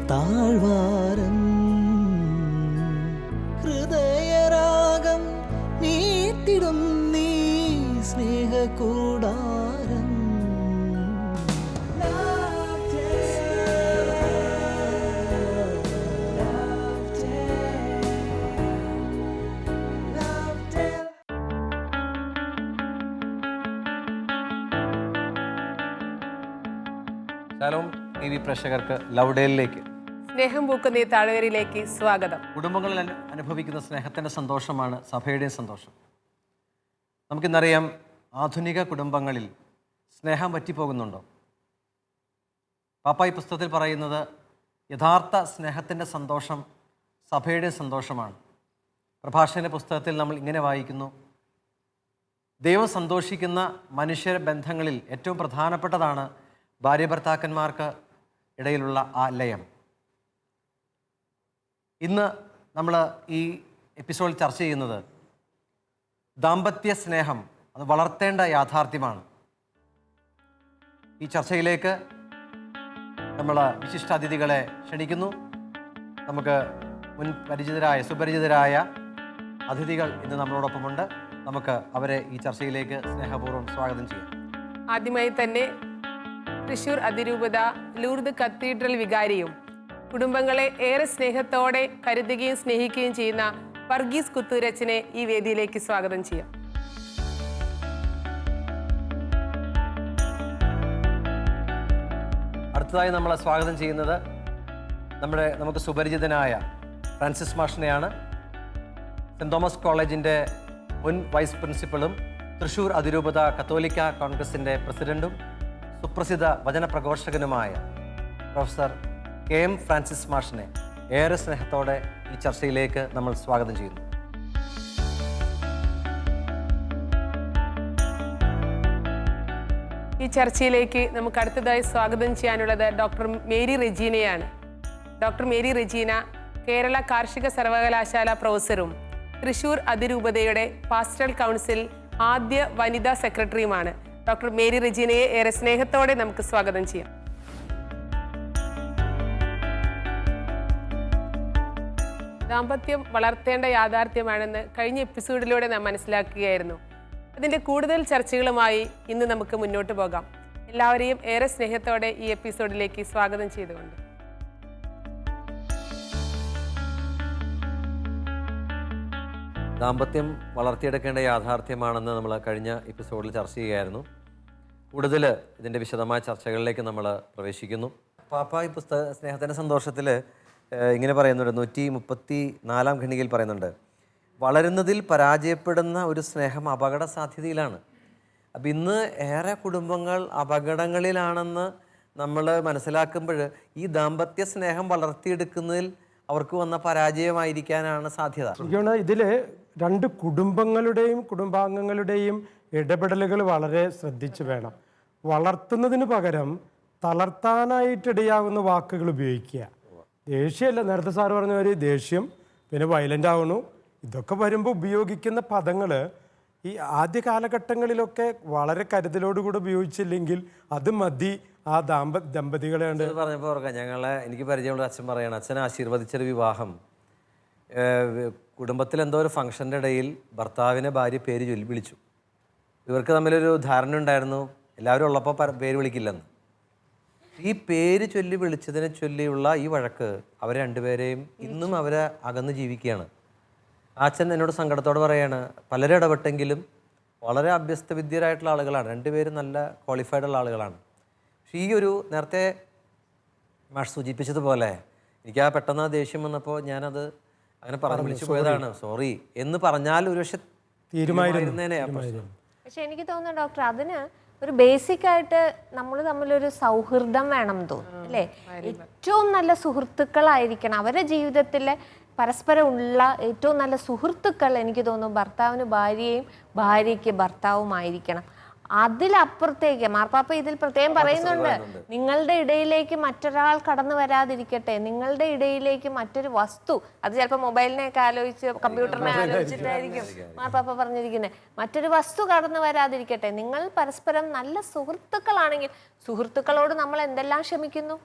താഴ്വാരം ഹൃദയരാഗം നീട്ടിടും നീ സ്നേഹകൂടാരം. ശാലോം TV പ്രേക്ഷകർക്ക് ലൗഡേലിലേക്ക് സ്നേഹം പൂക്കുന്ന ഈ താഴ്വരയിലേക്ക് സ്വാഗതം. കുടുംബങ്ങളിൽ അനുഭവിക്കുന്ന സ്നേഹത്തിൻ്റെ സന്തോഷമാണ് സഭയുടെയും സന്തോഷം. നമുക്കിന്നറിയാം, ആധുനിക കുടുംബങ്ങളിൽ സ്നേഹം പറ്റിപ്പോകുന്നുണ്ടോ? പാപ്പായി പുസ്തകത്തിൽ പറയുന്നത് യഥാർത്ഥ സ്നേഹത്തിൻ്റെ സന്തോഷം സഭയുടെ സന്തോഷമാണ്. പ്രഭാഷകന്റെ പുസ്തകത്തിൽ നമ്മൾ ഇങ്ങനെ വായിക്കുന്നു: ദൈവം സന്തോഷിക്കുന്ന മനുഷ്യ ബന്ധങ്ങളിൽ ഏറ്റവും പ്രധാനപ്പെട്ടതാണ് ഭാര്യ ഭർത്താക്കന്മാർക്ക് ഇടയിലുള്ള ആ ലയം. ഇന്ന് നമ്മൾ ഈ എപ്പിസോഡിൽ ചർച്ച ചെയ്യുന്നത് ദാമ്പത്യ സ്നേഹം, അത് വളർത്തേണ്ട യാഥാർത്ഥ്യമാണ്. ഈ ചർച്ചയിലേക്ക് നമ്മൾ വിശിഷ്ടാതിഥികളെ ക്ഷണിക്കുന്നു. നമുക്ക് സുപരിചിതരായ അതിഥികൾ ഇന്ന് നമ്മളോടൊപ്പമുണ്ട്. നമുക്ക് അവരെ ഈ ചർച്ചയിലേക്ക് സ്നേഹപൂർവ്വം സ്വാഗതം ചെയ്യാം. ആദ്യമായി തന്നെ തൃശൂർ അതിരൂപത ലൂർദ് കത്തീഡ്രൽ വികാരിയും കുടുംബങ്ങളെ ഏറെ സ്നേഹത്തോടെ കരുതുകയും സ്നേഹിക്കുകയും ചെയ്യുന്ന വർഗീസ് കുത്തൂരച്ചനെ ഈ വേദിയിലേക്ക് സ്വാഗതം ചെയ്യാം. അടുത്തതായി നമ്മളെ സ്വാഗതം ചെയ്യുന്നത് നമുക്ക് സുപരിചിതനായ ഫ്രാൻസിസ് മാഷിനെയാണ്. സെൻറ് തോമസ് കോളേജിൻ്റെ മുൻ വൈസ് പ്രിൻസിപ്പളും തൃശൂർ അതിരൂപത കത്തോലിക്ക കോൺഗ്രസിൻ്റെ പ്രസിഡന്റും സുപ്രസിദ്ധ വചനപ്രഘോഷകനുമായ പ്രൊഫസർ KM ഫ്രാൻസിസ് മാഷിനെ ഏറെ സ്നേഹത്തോടെ ഈ ചർച്ചയിലേക്ക് നമ്മൾ സ്വാഗതം ചെയ്യുന്നു. ഈ ചർച്ചയിലേക്ക് നമുക്ക് അടുത്തതായി സ്വാഗതം ചെയ്യാനുള്ളത് ഡോക്ടർ മേരി റെജീനയാണ്. ഡോക്ടർ മേരി റെജീന കേരള കാർഷിക സർവകലാശാല പ്രൊഫസറും തൃശൂർ അതിരൂപതയുടെ പാസ്റ്ററൽ കൗൺസിൽ ആദ്യ വനിതാ സെക്രട്ടറിയുമാണ്. ഡോക്ടർ മേരി റെജീനയെ ഏറെ സ്നേഹത്തോടെ നമുക്ക് സ്വാഗതം ചെയ്യാം. ദാമ്പത്യം വളർത്തേണ്ട യാഥാർത്ഥ്യമാണെന്ന് കഴിഞ്ഞ എപ്പിസോഡിലൂടെ നാം മനസ്സിലാക്കുകയായിരുന്നു. അതിൻ്റെ കൂടുതൽ ചർച്ചകളുമായി ഇന്ന് നമുക്ക് മുന്നോട്ട് പോകാം. എല്ലാവരെയും ഏറെ സ്നേഹത്തോടെ ഈ എപ്പിസോഡിലേക്ക് സ്വാഗതം ചെയ്തുകൊണ്ട് ദാമ്പത്യം വളർത്തിയെടുക്കേണ്ട യാഥാർത്ഥ്യമാണെന്ന് നമ്മൾ കഴിഞ്ഞ എപ്പിസോഡിൽ ചർച്ച ചെയ്യുകയായിരുന്നു. കൂടുതൽ ഇതിൻ്റെ വിശദമായ ചർച്ചകളിലേക്ക് നമ്മൾ പ്രവേശിക്കുന്നു. പാപ്പായി സ്നേഹത്തിൻ്റെ സന്തോഷത്തിൽ ഇങ്ങനെ പറയുന്നുണ്ട്, 134 ഖണ്ഡികയിൽ പറയുന്നുണ്ട്, വളരുന്നതിൽ പരാജയപ്പെടുന്ന ഒരു സ്നേഹം അപകട സാധ്യതയിലാണ്. അപ്പം ഇന്ന് ഏറെ കുടുംബങ്ങൾ അപകടങ്ങളിലാണെന്ന് നമ്മൾ മനസ്സിലാക്കുമ്പോൾ ഈ ദാമ്പത്യ സ്നേഹം വളർത്തിയെടുക്കുന്നതിൽ അവർക്ക് വന്ന പരാജയമായിരിക്കാനാണ് സാധ്യത. ഇതിൽ രണ്ട് കുടുംബങ്ങളുടെയും കുടുംബാംഗങ്ങളുടെയും ഇടപെടലുകൾ വളരെ ശ്രദ്ധിച്ച് വേണം. വളർത്തുന്നതിന് പകരം തളർത്താനായിട്ടിടയാകുന്ന വാക്കുകൾ ഉപയോഗിക്കുക. ദേഷ്യമല്ല, നേരത്തെ സാറ് പറഞ്ഞ ഒരു ദേഷ്യം, പിന്നെ വയലൻ്റ് ആവണു, ഇതൊക്കെ വരുമ്പോൾ ഉപയോഗിക്കുന്ന പദങ്ങൾ ഈ ആദ്യ കാലഘട്ടങ്ങളിലൊക്കെ വളരെ കരുതലോടുകൂടി ഉപയോഗിച്ചില്ലെങ്കിൽ അത് മതി ആ ദമ്പതികളെ പറഞ്ഞപ്പോൾ ഓർക്കാം, എനിക്ക് പരിചയമുള്ള അച്ഛൻ പറയണം, അച്ഛനെ ആശീർവദിച്ചൊരു വിവാഹം, കുടുംബത്തിൽ എന്തോ ഒരു ഫംഗ്ഷൻ്റെ ഇടയിൽ ഭർത്താവിനെ ഭാര്യ പേര് വിളിച്ചു. ഇവർക്ക് തമ്മിലൊരു ധാരണ ഉണ്ടായിരുന്നു, എല്ലാവരും ഉള്ളപ്പോൾ പേര് വിളിക്കില്ലെന്ന്. ഈ പേര് ചൊല്ലി വിളിച്ചതിനെ ചൊല്ലിയുള്ള ഈ വഴക്ക് അവർ രണ്ടുപേരെയും ഇന്നും അവരെ അകന്ന് ജീവിക്കുകയാണ്. അച്ഛൻ എന്നോട് സങ്കടത്തോടെ പറയാണ്, പലരും ഇടപെട്ടെങ്കിലും വളരെ അഭ്യസ്തവിദ്യരായിട്ടുള്ള ആളുകളാണ്, രണ്ടുപേരും നല്ല ക്വാളിഫൈഡ് ഉള്ള ആളുകളാണ്. പക്ഷേ ഈ ഒരു നേരത്തെ മാഷ് സൂചിപ്പിച്ചതുപോലെ എനിക്ക് ആ പെട്ടെന്ന് ദേഷ്യം വന്നപ്പോൾ ഞാനത് അങ്ങനെ പറഞ്ഞു വിളിച്ചു പോയതാണ്, സോറി എന്ന് പറഞ്ഞാൽ ഒരു പക്ഷെ തീരുമാനിക്കുന്നതിനെ. പക്ഷെ എനിക്ക് തോന്നുന്നു ഡോക്ടർ, അതിന് ഒരു ബേസിക് ആയിട്ട് നമ്മൾ തമ്മിലൊരു സൗഹൃദം വേണം തോന്നുന്നു അല്ലേ? ഏറ്റവും നല്ല സുഹൃത്തുക്കളായിരിക്കണം അവരുടെ ജീവിതത്തിലെ പരസ്പരം ഉള്ള ഏറ്റവും നല്ല സുഹൃത്തുക്കൾ. എനിക്ക് തോന്നുന്നു ഭർത്താവിന് ഭാര്യയും ഭാര്യയ്ക്ക് ഭർത്താവുമായിരിക്കണം. അതിലപ്പുറത്തേക്ക് മാർപ്പാപ്പ ഇതിൽ പ്രത്യേകം പറയുന്നുണ്ട്, നിങ്ങളുടെ ഇടയിലേക്ക് മറ്റൊരാൾ കടന്നു വരാതിരിക്കട്ടെ, നിങ്ങളുടെ ഇടയിലേക്ക് മറ്റൊരു വസ്തു, അത് ചിലപ്പോൾ മൊബൈലിനെയൊക്കെ ആലോചിച്ച് കമ്പ്യൂട്ടറിനെ ആലോചിച്ചിട്ടായിരിക്കും മാർപ്പാപ്പ പറഞ്ഞിരിക്കുന്നത്, മറ്റൊരു വസ്തു കടന്നു വരാതിരിക്കട്ടെ. നിങ്ങൾ പരസ്പരം നല്ല സുഹൃത്തുക്കളാണെങ്കിൽ, സുഹൃത്തുക്കളോട് നമ്മൾ എന്തെല്ലാം ക്ഷമിക്കുന്നു,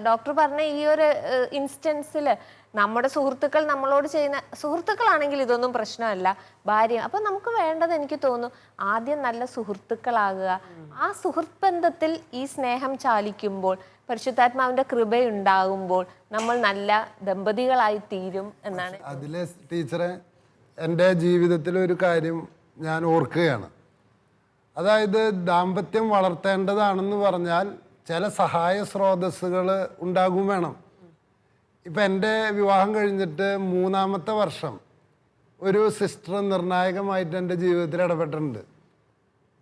ഡോക്ടർ പറഞ്ഞ ഈ ഒരു ഇൻസ്റ്റൻസിൽ നമ്മുടെ സുഹൃത്തുക്കൾ നമ്മളോട് ചെയ്യുന്ന, സുഹൃത്തുക്കളാണെങ്കിൽ ഇതൊന്നും പ്രശ്നമല്ല, ഭാര്യ, അപ്പൊ നമുക്ക് വേണ്ടത് എനിക്ക് തോന്നുന്നു ആദ്യം നല്ല സുഹൃത്തുക്കളാകുക. ആ സുഹൃത്ത് ബന്ധത്തിൽ ഈ സ്നേഹം ചാലിക്കുമ്പോൾ, പരിശുദ്ധാത്മാവിന്റെ കൃപയുണ്ടാകുമ്പോൾ നമ്മൾ നല്ല ദമ്പതികളായി തീരും എന്നാണ്. അതിലെ ടീച്ചറെ, എൻ്റെ ജീവിതത്തിലൊരു കാര്യം ഞാൻ ഓർക്കുകയാണ്. അതായത് ദാമ്പത്യം വളർത്തേണ്ടതാണെന്ന് പറഞ്ഞാൽ ചില സഹായ സ്രോതസ്സുകൾ ഉണ്ടാകും വേണം. ഇപ്പം എൻ്റെ വിവാഹം കഴിഞ്ഞിട്ട് 3-ാമത്തെ വർഷം ഒരു സിസ്റ്റർ നിർണായകമായിട്ട് എൻ്റെ ജീവിതത്തിൽ ഇടപെട്ടിട്ടുണ്ട്.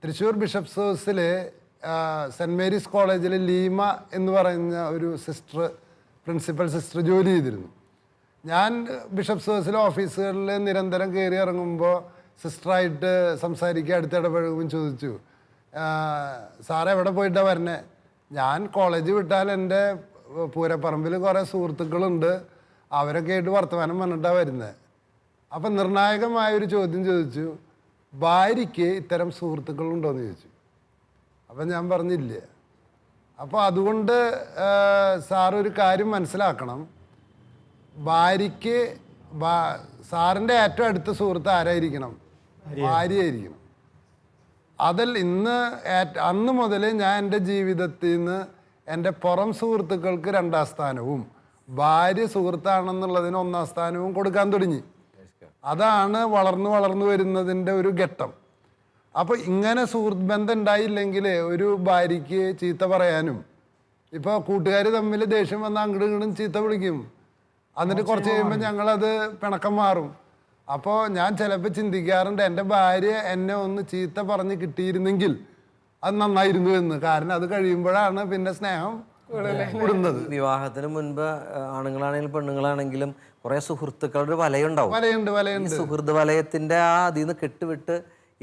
തൃശ്ശൂർ ബിഷപ്സ് ഹൗസിൽ സെൻറ്റ് മേരീസ് കോളേജിൽ ലീമ എന്ന് പറയുന്ന ഒരു സിസ്റ്റർ, പ്രിൻസിപ്പൽ സിസ്റ്റർ ജോലി ചെയ്തിരുന്നു. ഞാൻ ബിഷപ്സ് ഹൗസിലെ ഓഫീസുകളിൽ നിരന്തരം കയറി ഇറങ്ങുമ്പോൾ സിസ്റ്ററായിട്ട് സംസാരിക്കുക, അടുത്തിടപഴകും ചോദിച്ചു, സാറ് എവിടെ പോയിട്ടാണ് വരണേ? ഞാൻ കോളേജ് വിട്ടാൽ എൻ്റെ പൂരപ്പറമ്പിൽ കുറേ സുഹൃത്തുക്കളുണ്ട്, അവരൊക്കെ ആയിട്ട് വർത്തമാനം പറഞ്ഞിട്ടാണ് വരുന്നത്. അപ്പം നിർണായകമായൊരു ചോദ്യം ചോദിച്ചു, ഭാര്യയ്ക്ക് ഇത്തരം സുഹൃത്തുക്കളുണ്ടോയെന്ന് ചോദിച്ചു. അപ്പം ഞാൻ പറഞ്ഞില്ല. അപ്പോൾ അതുകൊണ്ട് സാറൊരു കാര്യം മനസ്സിലാക്കണം, ഭാര്യയ്ക്ക് സാറിൻ്റെ ഏറ്റവും അടുത്ത സുഹൃത്ത് ആരായിരിക്കണം? ഭാര്യയായിരിക്കണം. അതിൽ അന്ന് മുതൽ ഞാൻ എൻ്റെ ജീവിതത്തിൽ നിന്ന് എൻ്റെ പുറം സുഹൃത്തുക്കൾക്ക് 2ാം സ്ഥാനവും ഭാര്യ സുഹൃത്താണെന്നുള്ളതിന് 1ാം സ്ഥാനവും കൊടുക്കാൻ തുടങ്ങി. അതാണ് വളർന്നു വരുന്നതിൻ്റെ ഒരു ഘട്ടം. അപ്പോൾ ഇങ്ങനെ സുഹൃത്ത് ബന്ധം ഉണ്ടായില്ലെങ്കിൽ ഒരു ഭാര്യയ്ക്ക് ചീത്ത പറയാനും, ഇപ്പോൾ കൂട്ടുകാർ തമ്മിൽ ദേഷ്യം വന്നാൽ അങ്ങോട്ടും ഇങ്ങോട്ടും ചീത്ത വിളിക്കും, എന്നിട്ട് കുറച്ച് കഴിയുമ്പോൾ ഞങ്ങളത് പിണക്കം മാറും. അപ്പോൾ ഞാൻ ചിലപ്പോൾ ചിന്തിക്കാറുണ്ട്, എൻ്റെ ഭാര്യ എന്നെ ഒന്ന് ചീത്ത പറഞ്ഞ് കിട്ടിയിരുന്നെങ്കിൽ അത് നന്നായിരുന്നു എന്ന്. കാരണം അത് കഴിയുമ്പോഴാണ് പിന്നെ സ്നേഹം കൂടുന്നത്. വിവാഹത്തിന് മുൻപ് ആണുങ്ങളാണെങ്കിലും പെണ്ണുങ്ങളാണെങ്കിലും കുറെ സുഹൃത്തുക്കളുടെ വലയുണ്ടാവും. വലയുണ്ട്. സുഹൃത്ത് വലയത്തിന്റെ അതിൽ നിന്ന് കെട്ടുവിട്ട്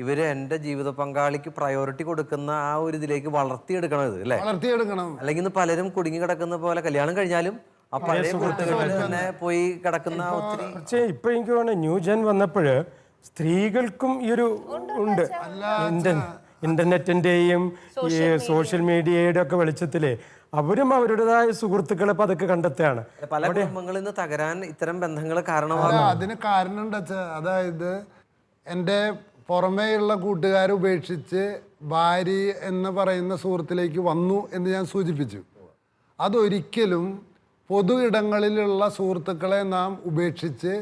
ഇവര് എൻ്റെ ജീവിത പങ്കാളിക്ക് പ്രയോറിറ്റി കൊടുക്കുന്ന ആ ഒരു ഇതിലേക്ക് വളർത്തിയെടുക്കണം ഇത്, അല്ലേ? വളർത്തിയെടുക്കണം. അല്ലെങ്കിൽ ഇന്ന് പലരും കുടുങ്ങി കിടക്കുന്ന പോലെ കല്യാണം കഴിഞ്ഞാലും ആ പഴയ സുഹൃത്തുക്കളിൽ തന്നെ പോയി കിടക്കുന്ന ഒത്തിരി. പക്ഷേ ഇപ്പൊ എനിക്ക് തോന്നുന്നു ന്യൂ ജെൻ വന്നപ്പോൾ സ്ത്രീകൾക്കും ഈ ഒരു ഉണ്ട്. ഇന്റർനെറ്റിന്റെയും ഈ സോഷ്യൽ മീഡിയയുടെ ഒക്കെ വെളിച്ചത്തില് അവരും അവരുടേതായ സുഹൃത്തുക്കളെ പതൊക്കെ കണ്ടെത്തുകയാണ്. പല കുടുംബങ്ങളിൽ നിന്ന് തകരാൻ ഇത്തരം ബന്ധങ്ങൾ കാരണമാകും. അതിന് കാരണം എന്താ, അതായത് എൻ്റെ പുറമേയുള്ള കൂട്ടുകാരെ ഉപേക്ഷിച്ച് ഭാര്യ എന്ന് പറയുന്ന സുഹൃത്തിലേക്ക് വന്നു എന്ന് ഞാൻ സൂചിപ്പിച്ചു. അതൊരിക്കലും പൊതു ഇടങ്ങളിലുള്ള സുഹൃത്തുക്കളെ നാം ഉപേക്ഷിച്ച്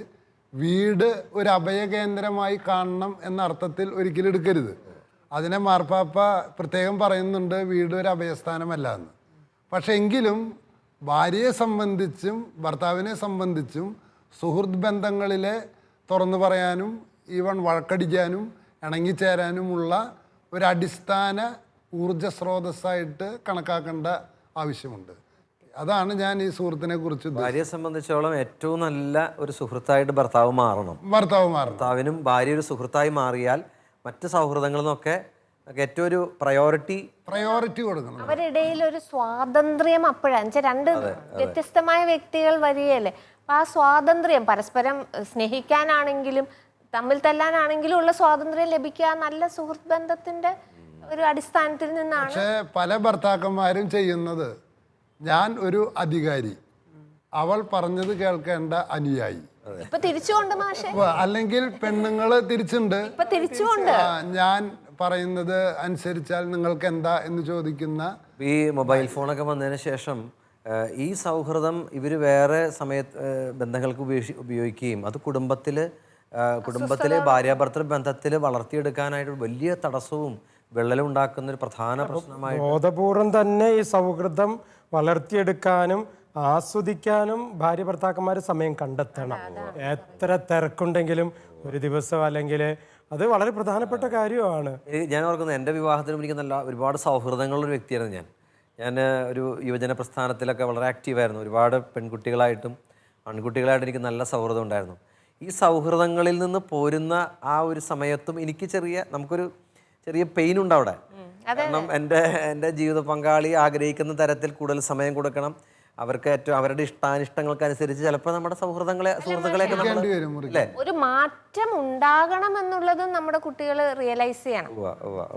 വീട് ഒരു അഭയകേന്ദ്രമായി കാണണം എന്ന അർത്ഥത്തിൽ ഒരിക്കലും എടുക്കരുത്. അതിനെ മാർപ്പാപ്പ പ്രത്യേകം പറയുന്നുണ്ട്, വീട് ഒരു അഭയസ്ഥാനമല്ല എന്ന്. പക്ഷെ എങ്കിലും ഭാര്യയെ സംബന്ധിച്ചും ഭർത്താവിനെ സംബന്ധിച്ചും സുഹൃത്ത് ബന്ധങ്ങളിലെ തുറന്നു പറയാനും ഈവൻ വഴക്കടിക്കാനും ഇണങ്ങിച്ചേരാനുമുള്ള ഒരു അടിസ്ഥാന ഊർജ സ്രോതസ്സായിട്ട് കണക്കാക്കേണ്ട ആവശ്യമുണ്ട്. അതാണ് ഞാൻ ഈ സുഹൃത്തിനെ കുറിച്ച്. ഭാര്യയെ സംബന്ധിച്ചോളം ഏറ്റവും നല്ല ഒരു സുഹൃത്തായിട്ട് ഭർത്താവ് മാറണം. ഭർത്താവിനും ഭാര്യ ഒരു സുഹൃത്തായി മാറിയാൽ മറ്റ് സൗഹൃദങ്ങളിൽ നിന്നൊക്കെ ഏറ്റവും ഒരു പ്രയോറിറ്റി കൊടുക്കണം. അവരിടയിൽ ഒരു സ്വാതന്ത്ര്യം അപ്പോഴാണ്, രണ്ട് വ്യത്യസ്തമായ വ്യക്തികൾ വരികയല്ലേ. അപ്പൊ ആ സ്വാതന്ത്ര്യം പരസ്പരം സ്നേഹിക്കാനാണെങ്കിലും തമ്മിൽ തല്ലാനാണെങ്കിലും ഉള്ള സ്വാതന്ത്ര്യം ലഭിക്കുക നല്ല സുഹൃത്ത് ബന്ധത്തിന്റെ ഒരു അടിസ്ഥാനത്തിൽ നിന്നാണ്. പക്ഷേ പല ഭർത്താക്കന്മാരും ചെയ്യുന്നത്, ഞാൻ ഒരു അധികാരി, അവൾ പറഞ്ഞത് കേൾക്കേണ്ട അനുയായി. ഇപ്പൊ തിരിച്ചുകൊണ്ട് മാഷെ, അല്ലെങ്കിൽ പെണ്ണുങ്ങള് തിരിച്ചുണ്ട്, ഞാൻ പറയുന്നത് അനുസരിച്ചാൽ നിങ്ങൾക്ക് എന്താ എന്ന് ചോദിക്കുന്ന. ഈ മൊബൈൽ ഫോണൊക്കെ വന്നതിന് ശേഷം ഈ സൗഹൃദം ഇവർ വേറെ ബന്ധങ്ങൾക്ക് ഉപയോഗിക്കുകയും അത് കുടുംബത്തിലെ ഭാര്യാഭർത്തൃ ബന്ധത്തിൽ വളർത്തിയെടുക്കാനായിട്ട് വലിയ തടസ്സവും വിള്ളലും ഉണ്ടാക്കുന്ന ഒരു പ്രധാന പ്രശ്നമായി. ബോധപൂർവം തന്നെ ഈ സൗഹൃദം വളർത്തിയെടുക്കാനും ആസ്വദിക്കാനും ഭാര്യ ഭർത്താക്കന്മാർ സമയം കണ്ടെത്തണം. എത്ര തിരക്കുണ്ടെങ്കിലും ഒരു ദിവസം അല്ലെങ്കിൽ അത് വളരെ പ്രധാനപ്പെട്ട കാര്യമാണ്. ഞാൻ ഓർക്കുന്നത് എൻ്റെ വിവാഹത്തിനും എനിക്ക് ഒരുപാട് സൗഹൃദങ്ങളുള്ള ഒരു വ്യക്തിയായിരുന്നു ഞാൻ ഒരു യുവജന പ്രസ്ഥാനത്തിലൊക്കെ വളരെ ആക്റ്റീവായിരുന്നു. ഒരുപാട് പെൺകുട്ടികളായിട്ടും ആൺകുട്ടികളായിട്ടും എനിക്ക് നല്ല സൗഹൃദം ഉണ്ടായിരുന്നു. ഈ സൗഹൃദങ്ങളിൽ നിന്ന് പോരുന്ന ആ ഒരു സമയത്തും എനിക്ക് നമുക്കൊരു ചെറിയ പെയിൻ ഉണ്ട് അവിടെ. കാരണം എൻ്റെ ജീവിത പങ്കാളി ആഗ്രഹിക്കുന്ന തരത്തിൽ കൂടുതൽ സമയം കൊടുക്കണം, അവർക്ക് ഏറ്റവും അവരുടെ ഇഷ്ടാനിഷ്ടങ്ങൾക്കനുസരിച്ച് ചിലപ്പോൾ നമ്മുടെ സുഹൃത്തുക്കളെയൊക്കെ നമ്മൾ മുറിക്കേണ്ടി വരും, അല്ലേ? ഒരു മാറ്റം ഉണ്ടാകണം എന്നുള്ളതും നമ്മുടെ കുട്ടികൾ റിയലൈസ് ചെയ്യണം.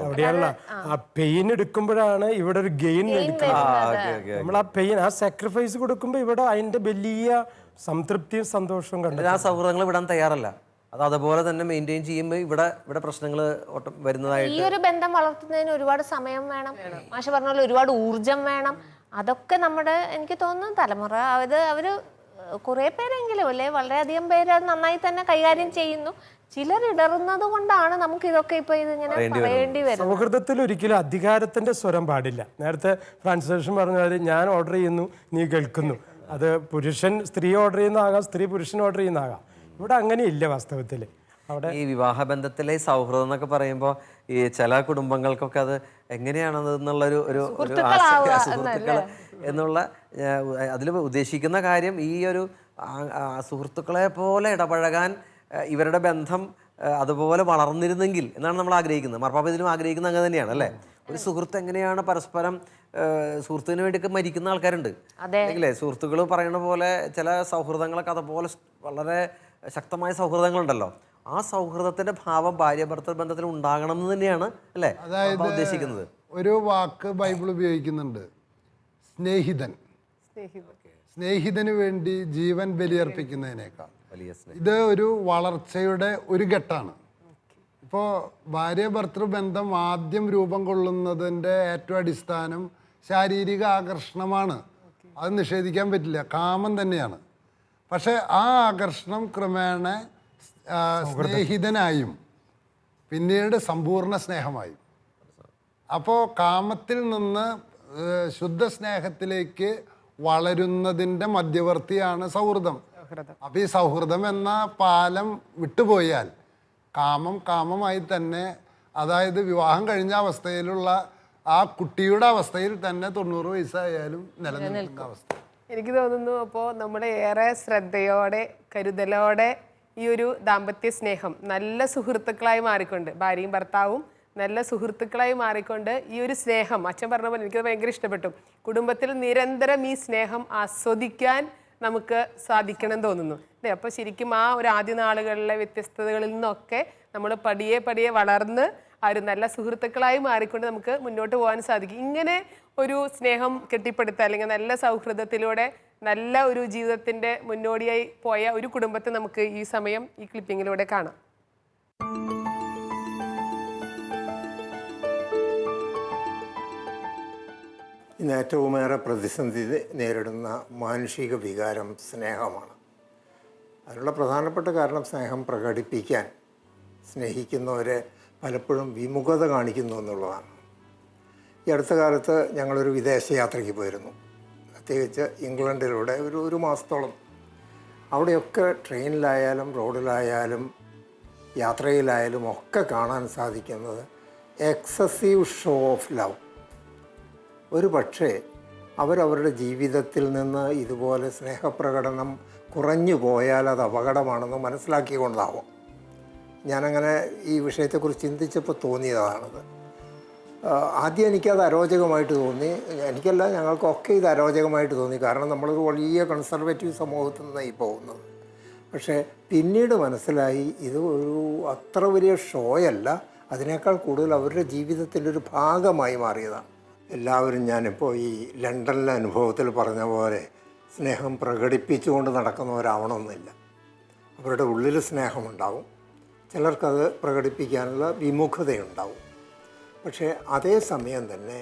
അവിടെയാണല്ലോ ആ പെയിൻ എടുക്കുമ്പോഴാണ് ഇവിടെ ഒരു ഗെയിൻ എടുക്കുന്നത്. നമ്മൾ ആ പെയിൻ, ആ സാക്രിഫൈസ് കൊടുക്കുമ്പോൾ ഇവിടെ അതിന്റെ വലിയ സംതൃപ്തിയും സന്തോഷവും കണ്ടു. ആ സൗഹൃദങ്ങൾ വിടാൻ തയ്യാറല്ല. അത് അതുപോലെ തന്നെ മെയിൻറ്റെയിൻ ചെയ്യുമ്പോൾ ഇവിടെ പ്രശ്നങ്ങൾ വരുന്നതായിട്ട്. ഈ ഒരു ബന്ധം വളർത്തുന്നതിന് ഒരുപാട് സമയം വേണം. മാഷ് പറഞ്ഞ പോലെ ഒരുപാട് ഊർജം വേണം. അതൊക്കെ നമ്മുടെ, എനിക്ക് തോന്നുന്നു തലമുറ അവര് കുറെ പേരെങ്കിലും അല്ലേ, വളരെയധികം പേര് അത് നന്നായി തന്നെ കൈകാര്യം ചെയ്യുന്നു. ചിലർ ഇടറുന്നത് കൊണ്ടാണ് നമുക്ക് ഇതൊക്കെ ഇപ്പൊ ഇതിങ്ങനെ പറയേണ്ടി വരുന്നത്. സൗഹൃദത്തിൽ ഒരിക്കലും അധികാരത്തിന്റെ സ്വരം പാടില്ല. നേരത്തെ ഫ്രാൻസിസ് പറഞ്ഞ ഞാൻ ഓർഡർ ചെയ്യുന്നു, നീ കേൾക്കുന്നു. അത് പുരുഷൻ സ്ത്രീ ഓർഡർ ചെയ്യുന്നതാകാം, സ്ത്രീ പുരുഷൻ ഓർഡർ ചെയ്യുന്നതാകാം. ഇവിടെ അങ്ങനെയില്ല വാസ്തവത്തിൽ. അവിടെ ഈ വിവാഹബന്ധത്തിലെ സൗഹൃദം എന്നൊക്കെ പറയുമ്പോൾ ഈ ചില കുടുംബങ്ങൾക്കൊക്കെ അത് എങ്ങനെയാണത് എന്നുള്ളൊരു സുഹൃത്തുക്കൾ എന്നുള്ള അതിൽ ഉദ്ദേശിക്കുന്ന കാര്യം ഈ ഒരു സുഹൃത്തുക്കളെ പോലെ ഇടപഴകാൻ ഇവരുടെ ബന്ധം അതുപോലെ വളർന്നിരുന്നെങ്കിൽ എന്നാണ് നമ്മൾ ആഗ്രഹിക്കുന്നത്. മാർപ്പാപ്പ ഇതിലും ആഗ്രഹിക്കുന്നത് അങ്ങനെ തന്നെയാണ് അല്ലേ? ഒരു സുഹൃത്ത് എങ്ങനെയാണ് പരസ്പരം സുഹൃത്തിന് വേണ്ടിയൊക്കെ മരിക്കുന്ന ആൾക്കാരുണ്ട് അല്ലെങ്കിലേ? സുഹൃത്തുക്കൾ പറയുന്ന പോലെ ചില സൗഹൃദങ്ങളൊക്കെ അതുപോലെ വളരെ ശക്തമായ സൗഹൃദങ്ങളുണ്ടല്ലോ. ആ സൗഹൃദത്തിന്റെ ഭാവം ഭാര്യ ഭർത്തൃ ബന്ധത്തിൽ ഉണ്ടാകണം എന്ന് തന്നെയാണ് അല്ലേ ഉദ്ദേശിക്കുന്നത്. ഒരു വാക്ക് ബൈബിൾ ഉപയോഗിക്കുന്നുണ്ട്, സ്നേഹിതൻ. സ്നേഹിതന് വേണ്ടി ജീവൻ ബലിയർപ്പിക്കുന്നതിനേക്കാൾ ഇത് ഒരു വളർച്ചയുടെ ഒരു ഘട്ടമാണ്. ഇപ്പോൾ ഭാര്യ ഭർത്തൃ ബന്ധം ആദ്യം രൂപം കൊള്ളുന്നതിൻ്റെ ഏറ്റവും അടിസ്ഥാനം ശാരീരിക ആകർഷണമാണ്. അത് നിഷേധിക്കാൻ പറ്റില്ല, കാമം തന്നെയാണ്. പക്ഷെ ആ ആകർഷണം ക്രമേണ സ്നേഹിതനായും പിന്നീട് സമ്പൂർണ്ണ സ്നേഹമായും. അപ്പോൾ കാമത്തിൽ നിന്ന് ശുദ്ധ സ്നേഹത്തിലേക്ക് വളരുന്നതിൻ്റെ മധ്യവർത്തിയാണ് സൗഹൃദം. അപ്പോൾ ഈ സൗഹൃദം എന്ന പാലം വിട്ടുപോയാൽ കാമമായി തന്നെ, അതായത് വിവാഹം കഴിഞ്ഞ അവസ്ഥയിലുള്ള ആ കുട്ടിയുടെ അവസ്ഥയിൽ തന്നെ 90 വയസ്സായാലും നിലനിൽക്കുന്ന അവസ്ഥ. എനിക്ക് തോന്നുന്നു അപ്പോൾ നമ്മുടെ ഏറെ ശ്രദ്ധയോടെ കരുതലോടെ ഈ ഒരു ദാമ്പത്യ സ്നേഹം നല്ല സുഹൃത്തുക്കളായി മാറിക്കൊണ്ട്, ഭാര്യയും ഭർത്താവും നല്ല സുഹൃത്തുക്കളായി മാറിക്കൊണ്ട് ഈ ഒരു സ്നേഹം, അച്ഛൻ പറഞ്ഞ പോലെ എനിക്കത് ഭയങ്കര ഇഷ്ടപ്പെട്ടു. കുടുംബത്തിൽ നിരന്തരം ഈ സ്നേഹം ആസ്വദിക്കാൻ നമുക്ക് സാധിക്കണം തോന്നുന്നു അല്ലേ? അപ്പോൾ ശരിക്കും ആ ഒരു ആദ്യ നാളുകളിലെ വ്യത്യസ്തതകളിൽ നിന്നൊക്കെ നമ്മൾ പടിയെ വളർന്ന് ആ ഒരു നല്ല സുഹൃത്തുക്കളായി മാറിക്കൊണ്ട് നമുക്ക് മുന്നോട്ട് പോകാൻ സാധിക്കും. ഇങ്ങനെ ഒരു സ്നേഹം കെട്ടിപ്പടുത്ത അല്ലെങ്കിൽ നല്ല സൗഹൃദത്തിലൂടെ നല്ല ഒരു ജീവിതത്തിൻ്റെ മുന്നോടിയായി പോയ ഒരു കുടുംബത്തെ നമുക്ക് ഈ സമയം ഈ ക്ലിപ്പിങ്ങിലൂടെ കാണാം. ഇന്ന് ഏറ്റവുമേറെ പ്രതിസന്ധി നേരിടുന്ന മാനുഷിക വികാരം സ്നേഹമാണ്. അതിനുള്ള പ്രധാനപ്പെട്ട കാരണം സ്നേഹം പ്രകടിപ്പിക്കാൻ സ്നേഹിക്കുന്നവരെ പലപ്പോഴും വിമുഖത കാണിക്കുന്നു എന്നുള്ളതാണ്. ഈ അടുത്ത കാലത്ത് ഞങ്ങളൊരു വിദേശയാത്രയ്ക്ക് പോയിരുന്നു, പ്രത്യേകിച്ച് ഇംഗ്ലണ്ടിലൂടെ ഒരു മാസത്തോളം. അവിടെയൊക്കെ ട്രെയിനിലായാലും റോഡിലായാലും യാത്രയിലായാലും ഒക്കെ കാണാൻ സാധിക്കുന്നത് എക്സസീവ് ഷോ ഓഫ് ലവ്. ഒരു പക്ഷേ അവരവരുടെ ജീവിതത്തിൽ നിന്ന് ഇതുപോലെ സ്നേഹപ്രകടനം കുറഞ്ഞു പോയാൽ അത് അപകടമാണെന്ന് മനസ്സിലാക്കിക്കൊണ്ടാവും. ഞാനങ്ങനെ ഈ വിഷയത്തെക്കുറിച്ച് ചിന്തിച്ചപ്പോൾ തോന്നിയതാണത്. ആദ്യം എനിക്കത് അരോചകമായിട്ട് തോന്നി. എനിക്കല്ല, ഞങ്ങൾക്കൊക്കെ ഇത് അരോചകമായിട്ട് തോന്നി. കാരണം നമ്മളൊരു വലിയ കൺസർവേറ്റീവ് സമൂഹത്തിൽ നിന്നായി പോകുന്നത്. പക്ഷേ പിന്നീട് മനസ്സിലായി ഇത് ഒരു അത്ര വലിയ ഷോയല്ല, അതിനേക്കാൾ കൂടുതൽ അവരുടെ ജീവിതത്തിൻ്റെ ഒരു ഭാഗമായി മാറിയതാണ്. എല്ലാവരും, ഞാനിപ്പോൾ ഈ ലണ്ടനിലെ അനുഭവത്തിൽ പറഞ്ഞ പോലെ സ്നേഹം പ്രകടിപ്പിച്ചുകൊണ്ട് നടക്കുന്നവരാവണമെന്നില്ല. അവരുടെ ഉള്ളിൽ സ്നേഹമുണ്ടാവും, ചിലർക്കത് പ്രകടിപ്പിക്കാനുള്ള വിമുഖതയുണ്ടാവും. പക്ഷേ അതേസമയം തന്നെ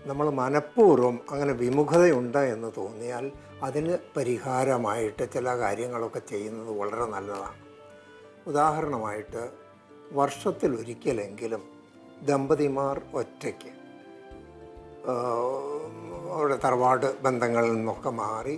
നമ്മൾ മനഃപൂർവ്വം അങ്ങനെ വിമുഖതയുണ്ട് എന്ന് തോന്നിയാൽ അതിന് പരിഹാരമായിട്ട് ചില കാര്യങ്ങളൊക്കെ ചെയ്യുന്നത് വളരെ നല്ലതാണ്. ഉദാഹരണമായിട്ട് വർഷത്തിലൊരിക്കലെങ്കിലും ദമ്പതിമാർ ഒറ്റയ്ക്ക് അവിടെ തറവാട് ബന്ധങ്ങളിൽ നിന്നൊക്കെ മാറി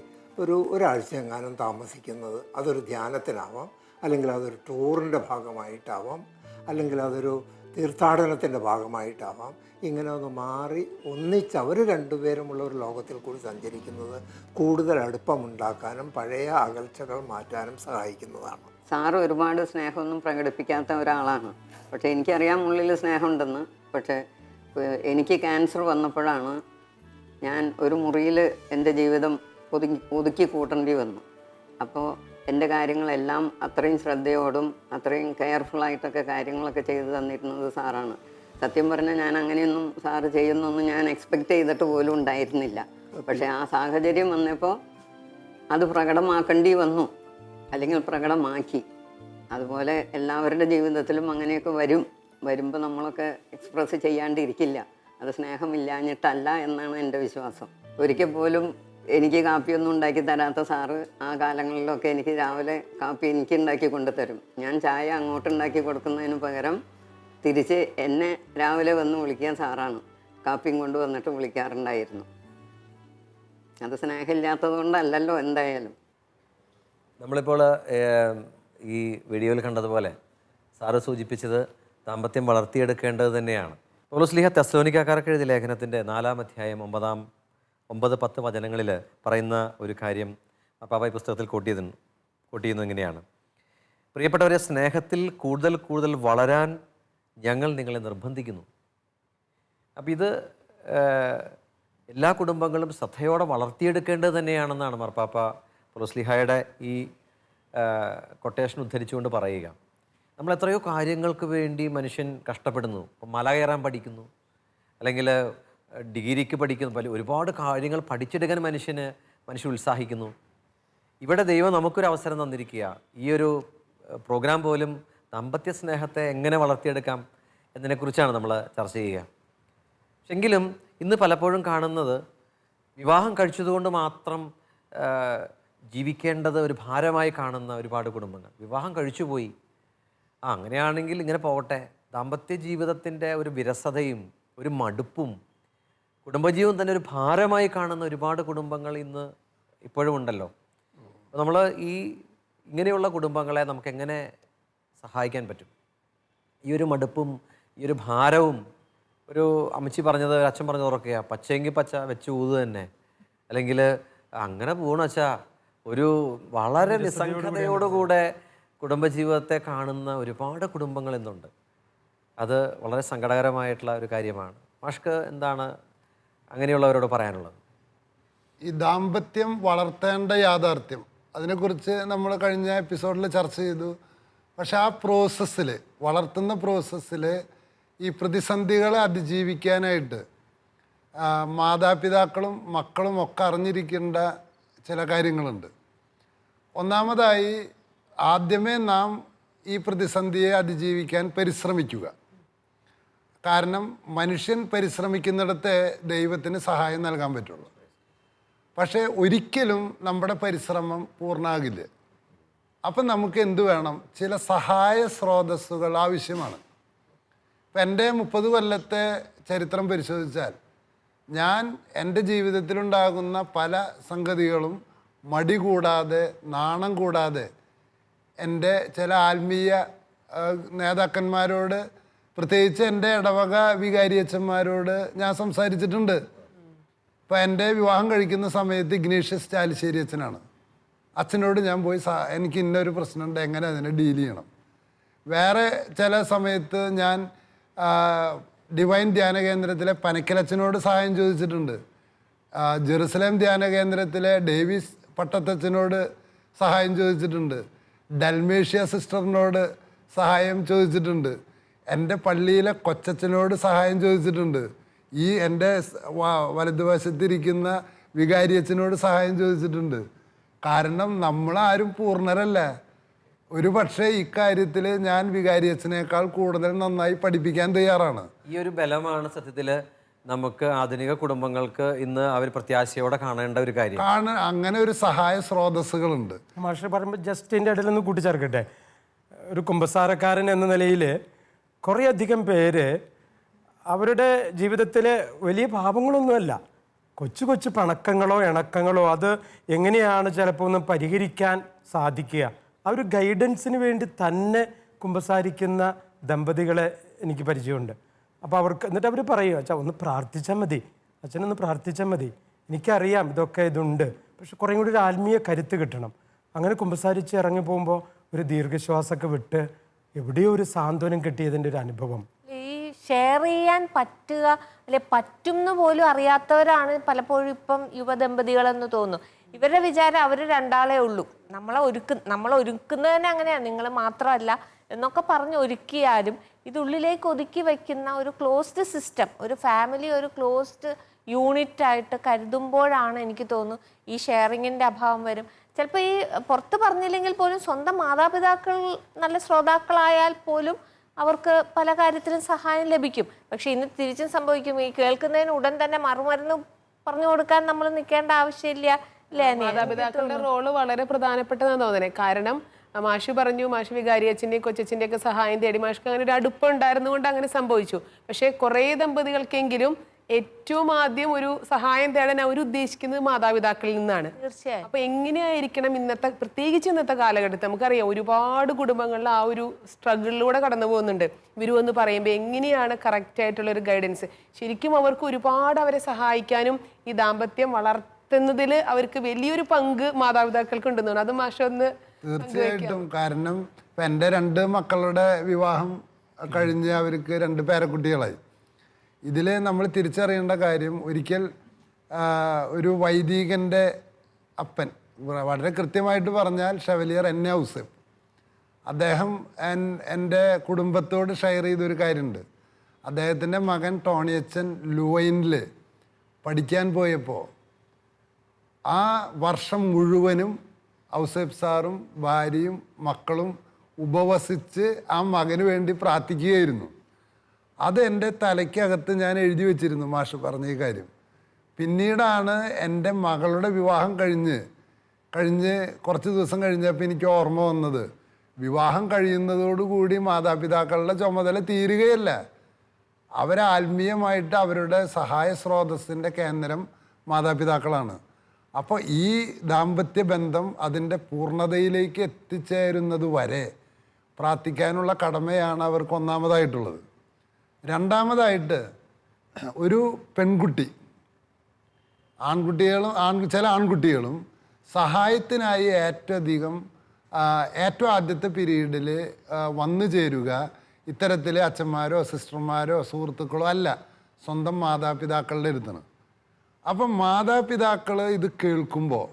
ഒരാഴ്ച എങ്ങാനും താമസിക്കുന്നത്, അതൊരു ധ്യാനത്തിനാവാം, അല്ലെങ്കിൽ അതൊരു ടൂറിൻ്റെ ഭാഗമായിട്ടാവാം, അല്ലെങ്കിൽ അതൊരു തീർത്ഥാടനത്തിൻ്റെ ഭാഗമായിട്ടാവാം. ഇങ്ങനെ ഒന്ന് മാറി ഒന്നിച്ച് അവർ രണ്ടുപേരുമുള്ള ഒരു ലോകത്തിൽ കൂടി സഞ്ചരിക്കുന്നത് കൂടുതൽ അടുപ്പമുണ്ടാക്കാനും പഴയ അകൽച്ചകൾ മാറ്റാനും സഹായിക്കുന്നതാണ്. സാറ് ഒരുപാട് സ്നേഹമൊന്നും പ്രകടിപ്പിക്കാത്ത ഒരാളാണ്. പക്ഷേ എനിക്കറിയാം ഉള്ളിൽ സ്നേഹമുണ്ടെന്ന്. പക്ഷേ എനിക്ക് ക്യാൻസർ വന്നപ്പോഴാണ് ഞാൻ ഒരു മുറിയിൽ എൻ്റെ ജീവിതം ഒതുക്കി കൂട്ടേണ്ടി വന്നു. അപ്പോൾ എൻ്റെ കാര്യങ്ങളെല്ലാം അത്രയും ശ്രദ്ധയോടും അത്രയും കെയർഫുള്ളായിട്ടൊക്കെ കാര്യങ്ങളൊക്കെ ചെയ്തു തന്നിരുന്നത് സാറാണ്. സത്യം പറഞ്ഞാൽ ഞാൻ അങ്ങനെയൊന്നും സാറ് ചെയ്യുന്നൊന്നും ഞാൻ എക്സ്പെക്റ്റ് ചെയ്തിട്ട് പോലും ഉണ്ടായിരുന്നില്ല. പക്ഷേ ആ സാഹചര്യം വന്നപ്പോൾ അത് പ്രകടമാക്കേണ്ടി വന്നു, അല്ലെങ്കിൽ പ്രകടമാക്കി. അതുപോലെ എല്ലാവരുടെ ജീവിതത്തിലും അങ്ങനെയൊക്കെ വരുമ്പോൾ നമ്മളൊക്കെ എക്സ്പ്രസ് ചെയ്യാണ്ടിരിക്കില്ല. അത് സ്നേഹമില്ലാഞ്ഞിട്ടല്ല എന്നാണ് എൻ്റെ വിശ്വാസം. ഒരിക്കൽ പോലും എനിക്ക് കാപ്പിയൊന്നും ഉണ്ടാക്കി തരാത്ത സാറ് ആ കാലങ്ങളിലൊക്കെ എനിക്ക് രാവിലെ കാപ്പി എനിക്ക് ഉണ്ടാക്കി കൊണ്ടുതരും. ഞാൻ ചായ അങ്ങോട്ട് ഉണ്ടാക്കി കൊടുക്കുന്നതിന് പകരം തിരിച്ച് എന്നെ രാവിലെ വന്ന് വിളിക്കാൻ സാറാണ് കാപ്പിയും കൊണ്ട് വന്നിട്ട് വിളിക്കാറുണ്ടായിരുന്നു. അത് സ്നേഹമില്ലാത്തത് കൊണ്ടല്ലല്ലോ എന്തായാലും. നമ്മളിപ്പോൾ ഈ വീഡിയോയിൽ കണ്ടതുപോലെ സാറ് സൂചിപ്പിച്ചത് ദാമ്പത്യം വളർത്തിയെടുക്കേണ്ടത് തന്നെയാണ്. പൗലോസ്ലീഹ തെസ്സലോനിക്കക്കാർക്ക് എഴുതിയ ലേഖനത്തിൻ്റെ 4-ാം അധ്യായം 9-10 വചനങ്ങളിൽ പറയുന്ന ഒരു കാര്യം പാപ്പ ഈ പുസ്തകത്തിൽ കോട്ട് ചെയ്യുന്നത് ഇങ്ങനെയാണ്: പ്രിയപ്പെട്ടവരെ, സ്നേഹത്തിൽ കൂടുതൽ വളരാൻ ഞങ്ങൾ നിങ്ങളെ നിർബന്ധിക്കുന്നു. അപ്പം ഇത് എല്ലാ കുടുംബങ്ങളും ശ്രദ്ധയോടെ വളർത്തിയെടുക്കേണ്ടത് തന്നെയാണെന്നാണ് മാർപ്പാപ്പ പൗലോസ്ലീഹായുടെ ഈ കൊട്ടേഷൻ ഉദ്ധരിച്ചുകൊണ്ട് പറയുക. നമ്മൾ എത്രയോ കാര്യങ്ങൾക്ക് വേണ്ടി മനുഷ്യൻ കഷ്ടപ്പെടുന്നു. ഇപ്പം മല കയറാൻ പഠിക്കുന്നു, അല്ലെങ്കിൽ ഡിഗ്രിക്ക് പഠിക്കുന്നു, ഒരുപാട് കാര്യങ്ങൾ പഠിച്ചെടുക്കാൻ മനുഷ്യൻ ഉത്സാഹിക്കുന്നു. ഇവിടെ ദൈവം നമുക്കൊരു അവസരം തന്നിരിക്കുക. ഈ ഒരു പ്രോഗ്രാം പോലും ദാമ്പത്യ സ്നേഹത്തെ എങ്ങനെ വളർത്തിയെടുക്കാം എന്നതിനെക്കുറിച്ചാണ് നമ്മൾ ചർച്ച ചെയ്യുക. എങ്കിലും ഇന്ന് പലപ്പോഴും കാണുന്നത് വിവാഹം കഴിച്ചതുകൊണ്ട് മാത്രം ജീവിക്കേണ്ടത് ഒരു ഭാരമായി കാണുന്ന ഒരുപാട് കുടുംബങ്ങൾ. വിവാഹം കഴിച്ചു പോയി, അങ്ങനെയാണെങ്കിൽ ഇങ്ങനെ പോകട്ടെ. ദാമ്പത്യ ജീവിതത്തിൻ്റെ ഒരു വിരസതയും ഒരു മടുപ്പും കുടുംബജീവൻ തന്നെ ഒരു ഭാരമായി കാണുന്ന ഒരുപാട് കുടുംബങ്ങൾ ഇന്ന് ഇപ്പോഴും ഉണ്ടല്ലോ. നമ്മൾ ഇങ്ങനെയുള്ള കുടുംബങ്ങളെ നമുക്ക് എങ്ങനെ സഹായിക്കാൻ പറ്റും? ഈ ഒരു മടുപ്പും ഈ ഒരു ഭാരവും, ഒരു അമ്മച്ചി പറഞ്ഞത് അച്ഛൻ പറഞ്ഞത് ഉറക്കുക, പച്ചയെങ്കിൽ പച്ച വെച്ച് ഊത് തന്നെ, അല്ലെങ്കിൽ അങ്ങനെ പോകണം അച്ഛാ, ഒരു വളരെ നിസ്സംഗതയോടുകൂടെ കുടുംബജീവിതത്തെ കാണുന്ന ഒരുപാട് കുടുംബങ്ങൾ ഇന്നുണ്ട്. അത് വളരെ സങ്കടകരമായിട്ടുള്ള ഒരു കാര്യമാണ്. മാഷ്ക്ക് എന്താണ് അങ്ങനെയുള്ളവരോട് പറയാനുള്ളത്? ഈ ദാമ്പത്യം വളർത്തേണ്ട യാഥാർത്ഥ്യം, അതിനെക്കുറിച്ച് നമ്മൾ കഴിഞ്ഞ എപ്പിസോഡിൽ ചർച്ച ചെയ്തു. പക്ഷെ ആ പ്രോസസ്സിൽ, വളർത്തുന്ന പ്രോസസ്സിൽ ഈ പ്രതിസന്ധികളെ അതിജീവിക്കാനായിട്ട് മാതാപിതാക്കളും മക്കളും ഒക്കെ അറിഞ്ഞിരിക്കേണ്ട ചില കാര്യങ്ങളുണ്ട്. ഒന്നാമതായി, ആദ്യമേ നാം ഈ പ്രതിസന്ധിയെ അതിജീവിക്കാൻ പരിശ്രമിക്കുക. കാരണം മനുഷ്യൻ പരിശ്രമിക്കുന്നിടത്തെ ദൈവത്തിന് സഹായം നൽകാൻ പറ്റുള്ളൂ. പക്ഷേ ഒരിക്കലും നമ്മുടെ പരിശ്രമം പൂർണ്ണമാകില്ല. അപ്പം നമുക്ക് എന്തു വേണം? ചില സഹായ സ്രോതസ്സുകൾ ആവശ്യമാണ്. ഇപ്പം എൻ്റെ 30 കൊല്ലത്തെ ചരിത്രം പരിശോധിച്ചാൽ ഞാൻ എൻ്റെ ജീവിതത്തിലുണ്ടാകുന്ന പല സംഗതികളും മടി കൂടാതെ, നാണം കൂടാതെ എൻ്റെ ചില ആത്മീയ നേതാക്കന്മാരോട്, പ്രത്യേകിച്ച് എൻ്റെ ഇടവക വികാരിയച്ഛന്മാരോട് ഞാൻ സംസാരിച്ചിട്ടുണ്ട്. ഇപ്പം എൻ്റെ വിവാഹം കഴിക്കുന്ന സമയത്ത് ഇഗ്നേഷ്യസ് ചാലിശ്ശേരി അച്ഛനാണ്. അച്ഛനോട് ഞാൻ പോയി എനിക്ക് ഇന്നൊരു പ്രശ്നമുണ്ട്, എങ്ങനെ അതിനെ ഡീൽ ചെയ്യണം. വേറെ ചില സമയത്ത് ഞാൻ ഡിവൈൻ ധ്യാന കേന്ദ്രത്തിലെ പനക്കലച്ഛനോട് സഹായം ചോദിച്ചിട്ടുണ്ട്. ജെറുസലേം ധ്യാന കേന്ദ്രത്തിലെ ഡേവിസ് പട്ടത്തച്ഛനോട് സഹായം ചോദിച്ചിട്ടുണ്ട്. ഡൽമേഷ്യ സിസ്റ്ററിനോട് സഹായം ചോദിച്ചിട്ടുണ്ട്. എൻ്റെ പള്ളിയിലെ കൊച്ചച്ഛനോട് സഹായം ചോദിച്ചിട്ടുണ്ട്. ഈ എൻ്റെ വലതുവശത്തിരിക്കുന്ന വികാരിയച്ഛനോട് സഹായം ചോദിച്ചിട്ടുണ്ട്. കാരണം നമ്മളാരും പൂർണ്ണരല്ല. ഒരു പക്ഷേ ഇക്കാര്യത്തിൽ ഞാൻ വികാരിയച്ഛനേക്കാൾ കൂടുതൽ നന്നായി പഠിപ്പിക്കാൻ തയ്യാറാണ്. ഈ ഒരു ബലമാണ് സത്യത്തിൽ നമുക്ക് ആധുനിക കുടുംബങ്ങൾക്ക് ഇന്ന് അവർ പ്രത്യാശയോടെ കാണേണ്ട ഒരു കാര്യം. അങ്ങനെ ഒരു സഹായ സ്രോതസ്സുകളുണ്ട്. മാഷ് പറയുമ്പോൾ ജസ്റ്റ് എൻ്റെ ഇടയിൽ ഒന്ന് കൂട്ടിച്ചേർക്കട്ടെ. ഒരു കുമ്പസാരക്കാരൻ എന്ന നിലയിൽ കുറേയധികം പേര് അവരുടെ ജീവിതത്തിലെ വലിയ പാപങ്ങളൊന്നുമല്ല, കൊച്ചു കൊച്ചു പണക്കങ്ങളോ ഇണക്കങ്ങളോ, അത് എങ്ങനെയാണ് ചിലപ്പോൾ ഒന്ന് പരിഹരിക്കാൻ സാധിക്കുക. ആ ഒരു ഗൈഡൻസിന് വേണ്ടി തന്നെ കുമ്പസാരിക്കുന്ന ദമ്പതികളെ എനിക്ക് പരിചയമുണ്ട്. അപ്പോൾ അവർക്ക് എന്നിട്ട് അവർ പറയും, അച്ഛാ ഒന്ന് പ്രാർത്ഥിച്ചാൽ മതി, അച്ഛനൊന്ന് പ്രാർത്ഥിച്ചാൽ മതി, എനിക്കറിയാം ഇതുണ്ട്, പക്ഷെ കുറേ കൂടി ഒരു ആത്മീയ കരുത്ത് കിട്ടണം. അങ്ങനെ കുമ്പസാരിച്ച് ഇറങ്ങി പോകുമ്പോൾ ഒരു ദീർഘശ്വാസമൊക്കെ വിട്ട് എവിടെയോ ഒരു സാന്ത്വനം കിട്ടിയതിൻ്റെ ഒരു അനുഭവം. ഈ ഷെയർ ചെയ്യാൻ പറ്റുക അല്ലെ പറ്റും എന്ന് പോലും അറിയാത്തവരാണ് പലപ്പോഴും ഇപ്പം യുവദമ്പതികളെന്ന് തോന്നുന്നു. ഇവരുടെ വിചാരം അവർ രണ്ടാളേ ഉള്ളൂ, നമ്മളെ ഒരുക്കുന്നതന്നെ അങ്ങനെയാണ്, നിങ്ങൾ മാത്രമല്ല എന്നൊക്കെ പറഞ്ഞ് ഒരുക്കിയാലും ഇതുള്ളിലേക്ക് ഒതുക്കി വയ്ക്കുന്ന ഒരു ക്ലോസ്ഡ് സിസ്റ്റം, ഒരു ഫാമിലി ഒരു ക്ലോസ്ഡ് യൂണിറ്റ് ആയിട്ട് കരുതുമ്പോഴാണ് എനിക്ക് തോന്നുന്നു ഈ ഷെയറിങ്ങിൻ്റെ അഭാവം വരും. ചിലപ്പോൾ ഈ പുറത്ത് പറഞ്ഞില്ലെങ്കിൽ പോലും സ്വന്തം മാതാപിതാക്കൾ നല്ല ശ്രോതാക്കളായാൽ പോലും അവർക്ക് പല കാര്യത്തിലും സഹായം ലഭിക്കും. പക്ഷെ ഇന്ന് തിരിച്ചും സംഭവിക്കും, ഈ കേൾക്കുന്നതിന് ഉടൻ തന്നെ മറുമരുന്ന് പറഞ്ഞു കൊടുക്കാൻ നമ്മൾ നിൽക്കേണ്ട ആവശ്യമില്ല. മാതാപിതാക്കളുടെ റോള് വളരെ പ്രധാനപ്പെട്ടതാണെന്ന് തോന്നുന്നത്. കാരണം മാഷ് പറഞ്ഞു, മാഷ് വികാരി അച്ഛൻ്റെയും കൊച്ചച്ഛൻ്റെ ഒക്കെ സഹായം തേടി, മാഷ്ക്ക് അങ്ങനെ ഒരു അടുപ്പം ഉണ്ടായിരുന്നുകൊണ്ട് അങ്ങനെ സംഭവിച്ചു. പക്ഷെ കുറേ ദമ്പതികൾക്കെങ്കിലും ഏറ്റവും ആദ്യം ഒരു സഹായം തേടാൻ അവർ ഉദ്ദേശിക്കുന്നത് മാതാപിതാക്കളിൽ നിന്നാണ്. തീർച്ചയായും. അപ്പൊ എങ്ങനെയായിരിക്കണം ഇന്നത്തെ, പ്രത്യേകിച്ച് ഇന്നത്തെ കാലഘട്ടത്തിൽ നമുക്കറിയാം ഒരുപാട് കുടുംബങ്ങളിൽ ആ ഒരു സ്ട്രഗിളിലൂടെ കടന്നു പോകുന്നുണ്ട്. ഇവര് വന്ന് പറയുമ്പോൾ എങ്ങനെയാണ് കറക്റ്റ് ആയിട്ടുള്ള ഒരു ഗൈഡൻസ്, ശരിക്കും അവർക്ക് ഒരുപാട് അവരെ സഹായിക്കാനും ഈ ദാമ്പത്യം വളർത്തുന്നതിൽ അവർക്ക് വലിയൊരു പങ്ക് മാതാപിതാക്കൾക്ക് ഉണ്ടെന്ന് തോന്നുന്നു. അത് മാഷ ഒന്ന്. തീർച്ചയായിട്ടും. കാരണം ഇപ്പം എൻ്റെ 2 മക്കളുടെ വിവാഹം കഴിഞ്ഞ് അവർക്ക് 2 പേരക്കുട്ടികളായി. ഇതിൽ നമ്മൾ തിരിച്ചറിയേണ്ട കാര്യം, ഒരിക്കൽ ഒരു വൈദികൻ്റെ അപ്പൻ, വളരെ കൃത്യമായിട്ട് പറഞ്ഞാൽ ഷെവലിയർ എൻ എ ഔസേപ്പ്, അദ്ദേഹം എൻ്റെ കുടുംബത്തോട് ഷെയർ ചെയ്തൊരു കാര്യമുണ്ട്. അദ്ദേഹത്തിൻ്റെ മകൻ ടോണിയച്ചൻ ലുവൈനിൽ പഠിക്കാൻ പോയപ്പോൾ ആ വർഷം മുഴുവനും ഔസേപ്പ് സാറും ഭാര്യയും മക്കളും ഉപവസിച്ച് ആ മകന് വേണ്ടി പ്രാർത്ഥിക്കുകയായിരുന്നു. അത് എൻ്റെ തലയ്ക്കകത്ത് ഞാൻ എഴുതി വെച്ചിരുന്നു മാഷ് പറഞ്ഞ ഈ കാര്യം. പിന്നീടാണ് എൻ്റെ മകളുടെ വിവാഹം കഴിഞ്ഞ് കുറച്ച് ദിവസം കഴിഞ്ഞപ്പോൾ എനിക്ക് ഓർമ്മ വന്നത്, വിവാഹം കഴിയുന്നതോടുകൂടി മാതാപിതാക്കളുടെ ചുമതല തീരുകയല്ല, ആത്മീയമായിട്ട് അവരുടെ സഹായ സ്രോതസ്സിൻ്റെ കേന്ദ്രം മാതാപിതാക്കളാണ്. അപ്പോൾ ഈ ദാമ്പത്യ ബന്ധം അതിൻ്റെ പൂർണ്ണതയിലേക്ക് എത്തിച്ചേരുന്നത് വരെ പ്രാർത്ഥിക്കാനുള്ള കടമയാണ് അവർക്ക് ഒന്നാമതായിട്ടുള്ളത്. രണ്ടാമതായിട്ട് ഒരു പെൺകുട്ടി, ചില ആൺകുട്ടികളും സഹായത്തിനായി ഏറ്റവും ആദ്യത്തെ പീരീഡിൽ വന്നു ചേരുക ഇത്തരത്തിൽ അച്ഛന്മാരോ സിസ്റ്റർമാരോ സുഹൃത്തുക്കളോ അല്ല, സ്വന്തം മാതാപിതാക്കളുടെ അടുത്താണ്. അപ്പം മാതാപിതാക്കൾ ഇത് കേൾക്കുമ്പോൾ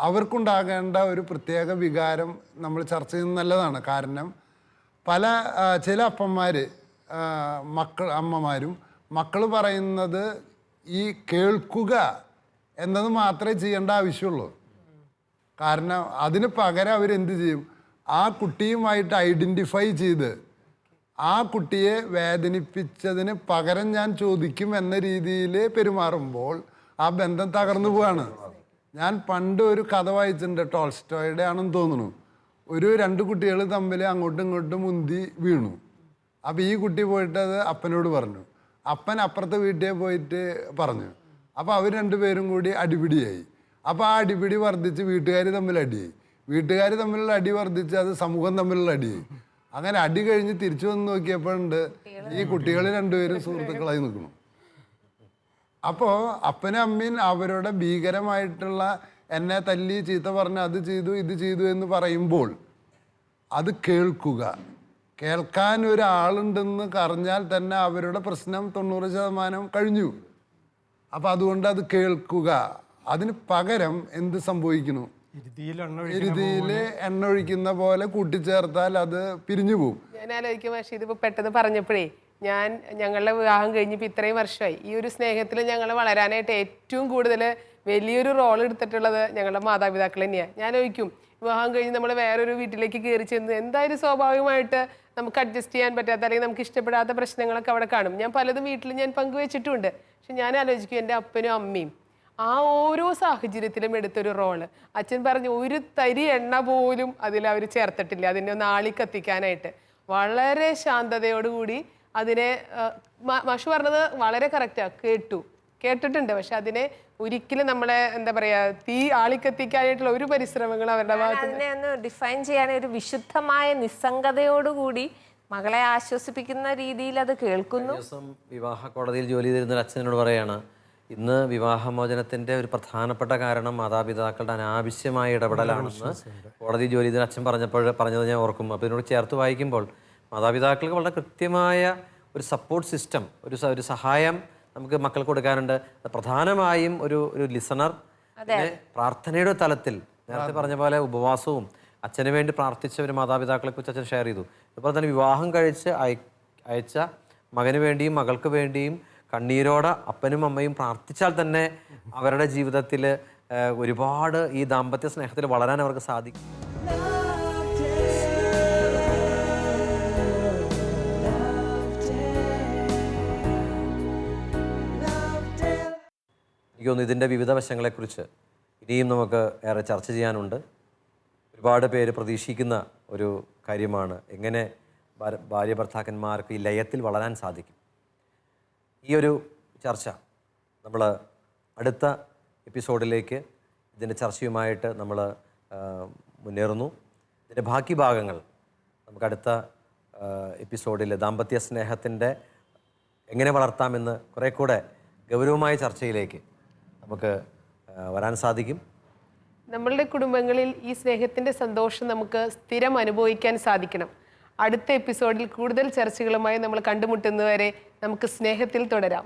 അവർക്കുണ്ടാകേണ്ട ഒരു പ്രത്യേക വികാരം നമ്മൾ ചർച്ച ചെയ്യുന്നത് നല്ലതാണ്. കാരണം ചില അപ്പന്മാർ അമ്മമാരും മക്കൾ പറയുന്നത് ഈ കേൾക്കുക എന്നത് മാത്രമേ ചെയ്യേണ്ട ആവശ്യമുള്ളൂ. കാരണം അതിന് പകരം അവരെന്ത് ചെയ്യും, ആ കുട്ടിയുമായിട്ട് ഐഡൻറ്റിഫൈ ചെയ്ത് ആ കുട്ടിയെ വേദനിപ്പിച്ചതിന് പകരം ഞാൻ ചോദിക്കും എന്ന രീതിയിൽ പെരുമാറുമ്പോൾ ആ ബന്ധം തകർന്നു പോവാണ്. ഞാൻ പണ്ട് ഒരു കഥ വായിച്ചിട്ടുണ്ട്, ടോൾസ്റ്റോയുടെ ആണെന്ന് തോന്നുന്നു. 2 കുട്ടികൾ തമ്മിൽ അങ്ങോട്ടും ഇങ്ങോട്ടും മുന്തി വീണു. അപ്പോൾ ഈ കുട്ടി പോയിട്ട് അത് അപ്പനോട് പറഞ്ഞു, അപ്പൻ അപ്പുറത്തെ വീട്ടിൽ പോയിട്ട് പറഞ്ഞു. അപ്പോൾ അവർ 2 പേരും കൂടി അടിപിടിയായി. അപ്പോൾ ആ അടിപിടി വർദ്ധിച്ച് വീട്ടുകാർ തമ്മിൽ അടിയായി, വീട്ടുകാർ തമ്മിലുള്ള അടി വർദ്ധിച്ച് അത് സമൂഹം തമ്മിലുള്ള അടിയായി. അങ്ങനെ അടി കഴിഞ്ഞ് തിരിച്ചു വന്ന് നോക്കിയപ്പോഴുണ്ട് ഈ കുട്ടികൾ 2 പേരും സുഹൃത്തുക്കളായി നിൽക്കുന്നു. അപ്പോൾ അപ്പനും അമ്മയും അവരുടെ ഭീകരമായിട്ടുള്ള എന്നെ തല്ലി ചീത്ത പറഞ്ഞ് അത് ചെയ്തു ഇത് ചെയ്തു എന്ന് പറയുമ്പോൾ അത് കേൾക്കാൻ ഒരാളുണ്ടെന്ന് അറിഞ്ഞാൽ തന്നെ അവരുടെ പ്രശ്നം 90% കഴിഞ്ഞു. അപ്പം അതുകൊണ്ട് അത് കേൾക്കുക. അതിന് പകരം എന്ത് സംഭവിക്കുന്നു, ഇരുതിയിൽ എണ്ണ ഒഴിക്കുന്ന പോലെ കൂട്ടിച്ചേർത്താൽ അത് പിരിഞ്ഞു പോകും. ഞാൻ ആലോചിക്കും പക്ഷേ ഇതിപ്പോൾ പെട്ടെന്ന് പറഞ്ഞപ്പോഴേ ഞങ്ങളുടെ വിവാഹം കഴിഞ്ഞപ്പോൾ ഇത്രയും വർഷമായി ഈ ഒരു സ്നേഹത്തിൽ ഞങ്ങൾ വളരാനായിട്ട് ഏറ്റവും കൂടുതൽ വലിയൊരു റോൾ എടുത്തിട്ടുള്ളത് ഞങ്ങളുടെ മാതാപിതാക്കൾ തന്നെയാണ്. ഞാൻ ആലോചിക്കും വിവാഹം കഴിഞ്ഞ് നമ്മൾ വേറൊരു വീട്ടിലേക്ക് കയറി ചെന്ന് എന്തായാലും സ്വാഭാവികമായിട്ട് നമുക്ക് അഡ്ജസ്റ്റ് ചെയ്യാൻ പറ്റാത്ത അല്ലെങ്കിൽ നമുക്ക് ഇഷ്ടപ്പെടാത്ത പ്രശ്നങ്ങളൊക്കെ അവിടെ കാണും. ഞാൻ പലതും വീട്ടിൽ ഞാൻ പങ്കുവെച്ചിട്ടുമുണ്ട്. പക്ഷെ ഞാൻ ആലോചിക്കും എൻ്റെ അപ്പനും അമ്മയും ആ ഓരോ സാഹചര്യത്തിലും എടുത്തൊരു റോള്. അച്ഛൻ പറഞ്ഞു ഒരു തരി എണ്ണ പോലും അതിൽ അവർ ചേർത്തിട്ടില്ല അതിനെ ഒന്ന് ആളി കത്തിക്കാനായിട്ട്. വളരെ ശാന്തതയോടുകൂടി അതിനെ മാഷു പറഞ്ഞത് വളരെ കറക്റ്റാണ്, കേട്ടിട്ടുണ്ട്. പക്ഷെ അതിനെ ഒരിക്കലും നമ്മളെ എന്താ പറയാ തീ ആളിക്കത്തിക്കാനായിട്ടുള്ള ഒരു പരിശ്രമങ്ങൾ അവരുടെ ഭാഗത്ത് അതിനെ ഒന്ന് ഡിഫൈൻ ചെയ്യാൻ ഒരു വിശുദ്ധമായ നിസ്സംഗതയോടുകൂടി മകളെ ആശ്വസിപ്പിക്കുന്ന രീതിയിൽ അത് കേൾക്കുന്നു. വിവാഹ കോടതിയിൽ ജോലി ചെയ്തിരുന്ന ഒരു അച്ഛനോട് പറയാണ്, ഇന്ന് വിവാഹമോചനത്തിൻ്റെ ഒരു പ്രധാനപ്പെട്ട കാരണം മാതാപിതാക്കളുടെ അനാവശ്യമായ ഇടപെടലാണെന്ന് കോടതി ജോലി ചെയ്ത അച്ഛൻ പറഞ്ഞത് ഞാൻ ഓർക്കും. അപ്പോൾ ഇതിനോട് ചേർത്ത് വായിക്കുമ്പോൾ മാതാപിതാക്കൾക്ക് വളരെ കൃത്യമായ ഒരു സപ്പോർട്ട് സിസ്റ്റം, ഒരു സഹായം നമുക്ക് മക്കൾക്ക് കൊടുക്കാനുണ്ട്. പ്രധാനമായും ഒരു ലിസണർ, പിന്നെ പ്രാർത്ഥനയുടെ തലത്തിൽ നേരത്തെ പറഞ്ഞ പോലെ ഉപവാസവും അച്ഛന് വേണ്ടി പ്രാർത്ഥിച്ച ഒരു മാതാപിതാക്കളെ കുറിച്ച് അച്ഛൻ ഷെയർ ചെയ്തു. അതുപോലെ തന്നെ വിവാഹം കഴിച്ച് അയച്ച മകന് വേണ്ടിയും മകൾക്ക് വേണ്ടിയും കണ്ണീരോടെ അപ്പനും അമ്മയും പ്രാർത്ഥിച്ചാൽ തന്നെ അവരുടെ ജീവിതത്തിൽ ഒരുപാട് ഈ ദാമ്പത്യ സ്നേഹത്തിൽ വളരാൻ അവർക്ക് സാധിക്കും. എനിക്ക് തോന്നുന്നു ഇതിൻ്റെ വിവിധ വശങ്ങളെക്കുറിച്ച് ഇനിയും നമുക്ക് ഏറെ ചർച്ച ചെയ്യാനുണ്ട്. ഒരുപാട് പേര് പ്രതീക്ഷിക്കുന്ന ഒരു കാര്യമാണ് എങ്ങനെ ഭാര്യ ഭർത്താക്കന്മാർക്ക് ഈ ലയത്തിൽ വളരാൻ സാധിക്കും. ഈ ഒരു ചർച്ച നമ്മൾ അടുത്ത എപ്പിസോഡിലേക്ക് ഇതിൻ്റെ ചർച്ചയുമായിട്ട് നമ്മൾ മുന്നേറുന്നു. ഇതിൻ്റെ ബാക്കി ഭാഗങ്ങൾ നമുക്ക് അടുത്ത എപ്പിസോഡിൽ ദാമ്പത്യ സ്നേഹത്തിൻ്റെ എങ്ങനെ വളർത്താമെന്ന് കുറേ കൂടെ ഗൗരവമായ ചർച്ചയിലേക്ക് നമുക്ക് വരാൻ സാധിക്കും. നമ്മളുടെ കുടുംബങ്ങളിൽ ഈ സ്നേഹത്തിൻ്റെ സന്തോഷം നമുക്ക് സ്ഥിരം അനുഭവിക്കാൻ സാധിക്കണം. അടുത്ത എപ്പിസോഡിൽ കൂടുതൽ ചർച്ചകളുമായി നമ്മൾ കണ്ടുമുട്ടുന്നവരെ നമുക്ക് സ്നേഹത്തിൽ തുടരാം.